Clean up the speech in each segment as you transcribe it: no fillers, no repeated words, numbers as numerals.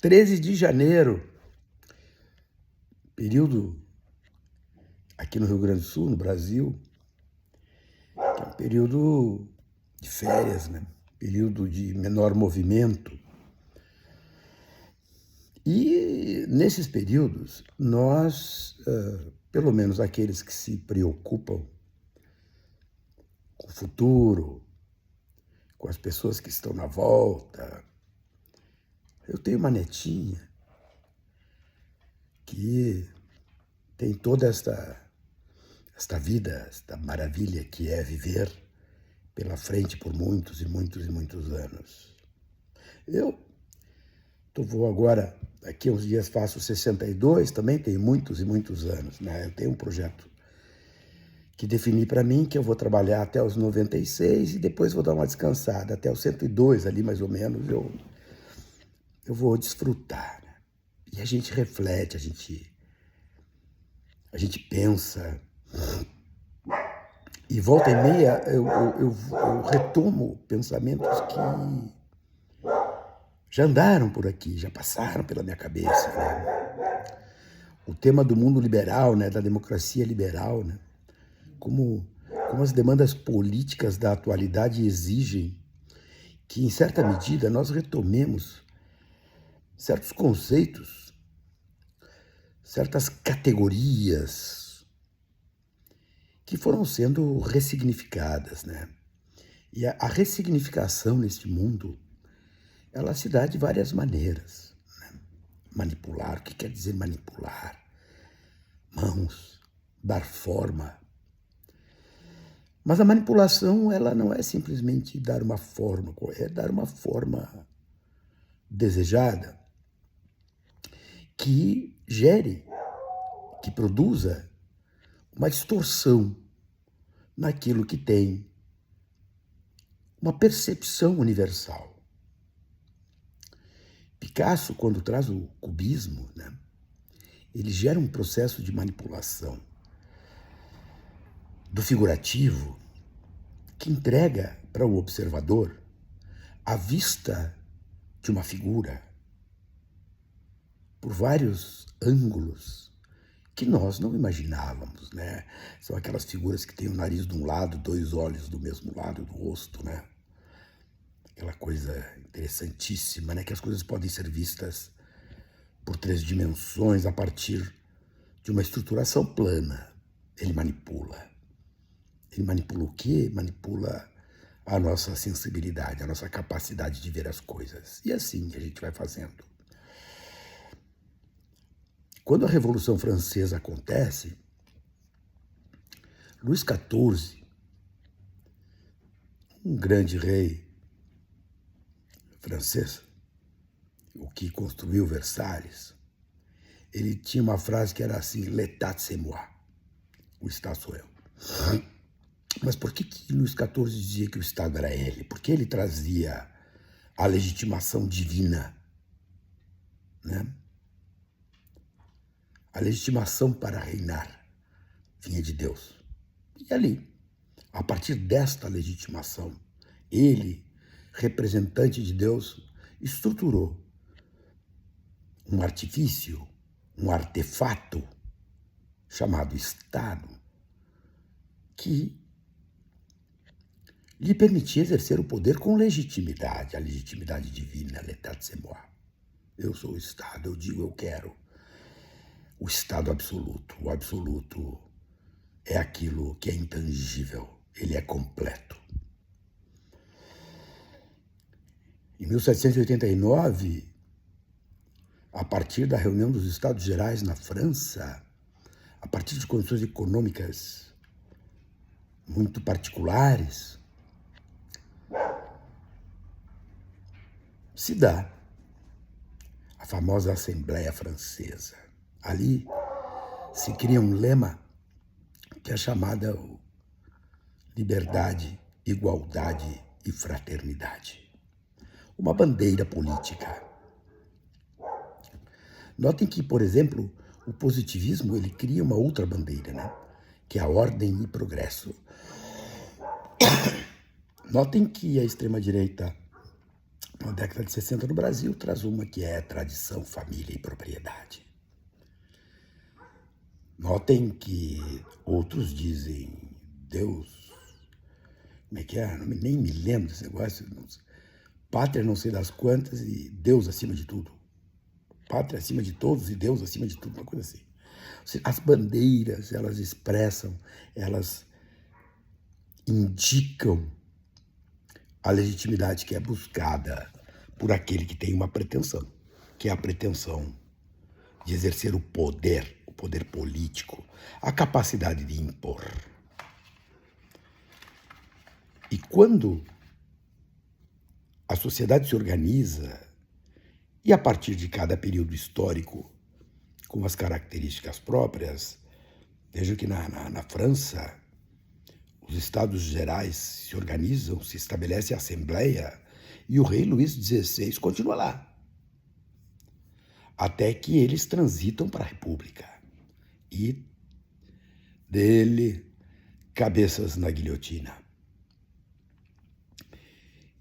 13 de janeiro, período aqui no Rio Grande do Sul, no Brasil, que é um período de férias, né? Período de menor movimento. E nesses períodos, nós, pelo menos aqueles que se preocupam com o futuro, com as pessoas que estão na volta. Eu tenho uma netinha que tem toda esta vida, esta maravilha que é viver pela frente por muitos e muitos e muitos anos. Eu vou agora, daqui a uns dias faço 62, também tenho muitos e muitos anos, né? Eu tenho um projeto que defini para mim que eu vou trabalhar até os 96 e depois vou dar uma descansada. Até os 102 ali, mais ou menos, eu vou desfrutar. Né? E a gente reflete, a gente pensa. E volta e meia eu retomo pensamentos que já andaram por aqui, já passaram pela minha cabeça. Né? O tema do mundo liberal, né? Da democracia liberal, né? Como as demandas políticas da atualidade exigem que, em certa medida, nós retomemos certos conceitos, certas categorias que foram sendo ressignificadas, né? E a ressignificação neste mundo, ela se dá de várias maneiras. Né? Manipular, o que quer dizer manipular? Mãos, dar forma. Mas a manipulação, ela não é simplesmente dar uma forma, é dar uma forma desejada que gere, que produza uma distorção naquilo que tem uma percepção universal. Picasso, quando traz o cubismo, né, ele gera um processo de manipulação do figurativo que entrega para o observador a vista de uma figura por vários ângulos que nós não imaginávamos, né? São aquelas figuras que têm o nariz de um lado, dois olhos do mesmo lado do rosto, né? Aquela coisa interessantíssima, né? Que as coisas podem ser vistas por 3 dimensões a partir de uma estruturação plana. Ele manipula. Ele manipula o quê? Manipula a nossa sensibilidade, a nossa capacidade de ver as coisas. E assim a gente vai fazendo. Quando a Revolução Francesa acontece, Luís XIV, um grande rei francês, o que construiu Versalhes, ele tinha uma frase que era assim, l'état c'est moi, o Estado sou eu. Mas por que Luís XIV dizia que o Estado era ele? Porque ele trazia a legitimação divina, né? A legitimação para reinar vinha de Deus. E ali, a partir desta legitimação, ele, representante de Deus, estruturou um artifício, um artefato chamado Estado, que lhe permitia exercer o poder com legitimidade, a legitimidade divina, l'état c'est moi. Eu sou o Estado, eu digo, eu quero. O Estado absoluto. O absoluto é aquilo que é intangível, ele é completo. Em 1789, a partir da reunião dos Estados Gerais na França, a partir de condições econômicas muito particulares, se dá a famosa Assembleia Francesa. Ali se cria um lema que é chamada liberdade, igualdade e fraternidade. Uma bandeira política. Notem que, por exemplo, o positivismo ele cria uma outra bandeira, né? Que é a ordem e progresso. Notem que a extrema-direita na década de 60 no Brasil, traz uma que é tradição, família e propriedade. Notem que outros dizem Deus, como é que é? Nem me lembro desse negócio. Pátria não sei das quantas e Deus acima de tudo. Pátria acima de todos e Deus acima de tudo, uma coisa assim. As bandeiras, elas expressam, elas indicam a legitimidade que é buscada por aquele que tem uma pretensão, que é a pretensão de exercer o poder político, a capacidade de impor. E quando a sociedade se organiza, e a partir de cada período histórico, com as características próprias, vejo que na França, os Estados Gerais se organizam, se estabelece a Assembleia, e o rei Luís XVI continua lá. Até que eles transitam para a República. E dele, cabeças na guilhotina.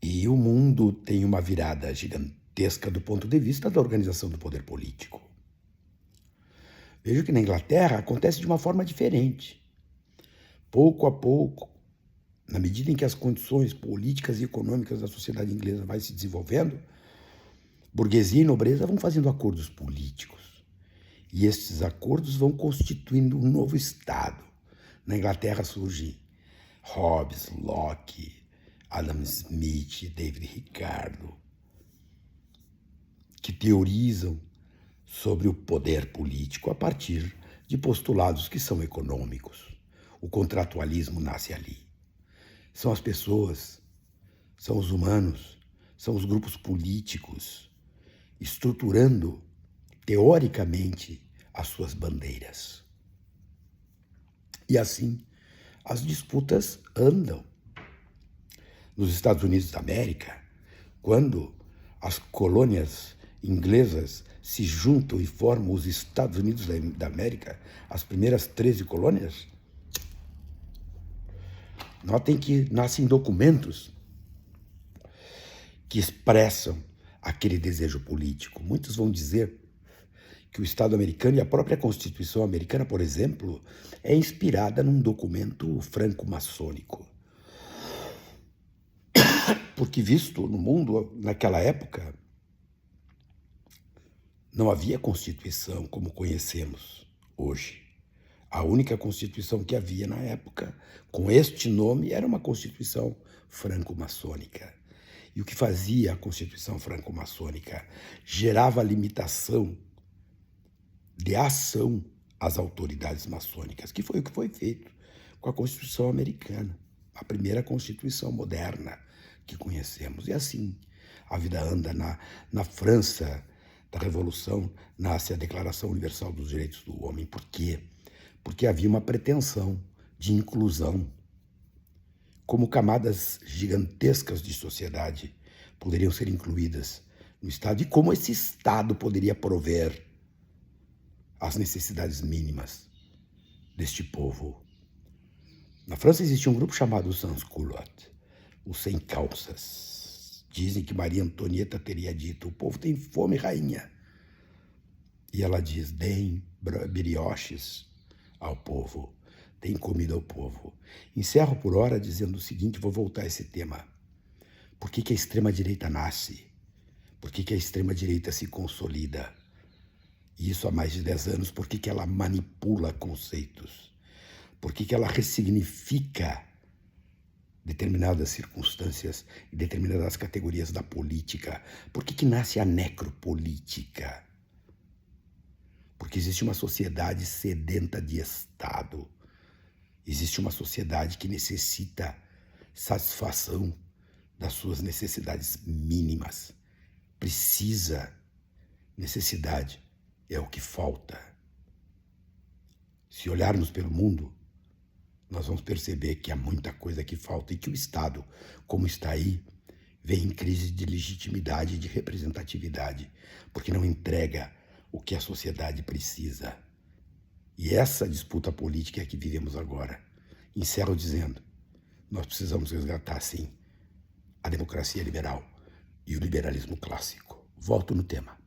E o mundo tem uma virada gigantesca do ponto de vista da organização do poder político. Vejo que na Inglaterra acontece de uma forma diferente. Pouco a pouco, na medida em que as condições políticas e econômicas da sociedade inglesa vai se desenvolvendo, burguesia e nobreza vão fazendo acordos políticos. E estes acordos vão constituindo um novo Estado. Na Inglaterra surge Hobbes, Locke, Adam Smith, David Ricardo, que teorizam sobre o poder político a partir de postulados que são econômicos. O contratualismo nasce ali. São as pessoas, são os humanos, são os grupos políticos estruturando teoricamente as suas bandeiras. E assim as disputas andam. Nos Estados Unidos da América, quando as colônias inglesas se juntam e formam os Estados Unidos da América, as primeiras 13 colônias, notem que nascem documentos que expressam aquele desejo político. Muitos vão dizer que o Estado americano e a própria Constituição americana, por exemplo, é inspirada num documento franco-maçônico. Porque visto no mundo, naquela época, não havia Constituição como conhecemos hoje. A única Constituição que havia na época, com este nome, era uma Constituição franco-maçônica. E o que fazia a Constituição franco-maçônica? Gerava limitação de ação às autoridades maçônicas, que foi o que foi feito com a Constituição americana, a primeira Constituição moderna que conhecemos. E assim, a vida anda. Na França da Revolução, nasce a Declaração Universal dos Direitos do Homem. Por quê? Porque havia uma pretensão de inclusão. Como camadas gigantescas de sociedade poderiam ser incluídas no Estado e como esse Estado poderia prover as necessidades mínimas deste povo. Na França existia um grupo chamado sans-culottes, os sem calças. Dizem que Maria Antonieta teria dito: o povo tem fome, rainha. E ela diz: deem brioches ao povo, deem comida ao povo. Encerro por hora dizendo o seguinte, vou voltar a esse tema. Por que a extrema-direita nasce? Por que a extrema-direita se consolida? E isso há mais de 10 anos. Por que ela manipula conceitos? Por que ela ressignifica determinadas circunstâncias e determinadas categorias da política? Por que nasce a necropolítica? Porque existe uma sociedade sedenta de Estado. Existe uma sociedade que necessita satisfação das suas necessidades mínimas. Precisa. Necessidade é o que falta. Se olharmos pelo mundo, nós vamos perceber que há muita coisa que falta e que o Estado, como está aí, vem em crise de legitimidade e de representatividade, porque não entrega o que a sociedade precisa. E essa disputa política é que vivemos agora. Encerro dizendo, nós precisamos resgatar, sim, a democracia liberal, e o liberalismo clássico. Volto no tema.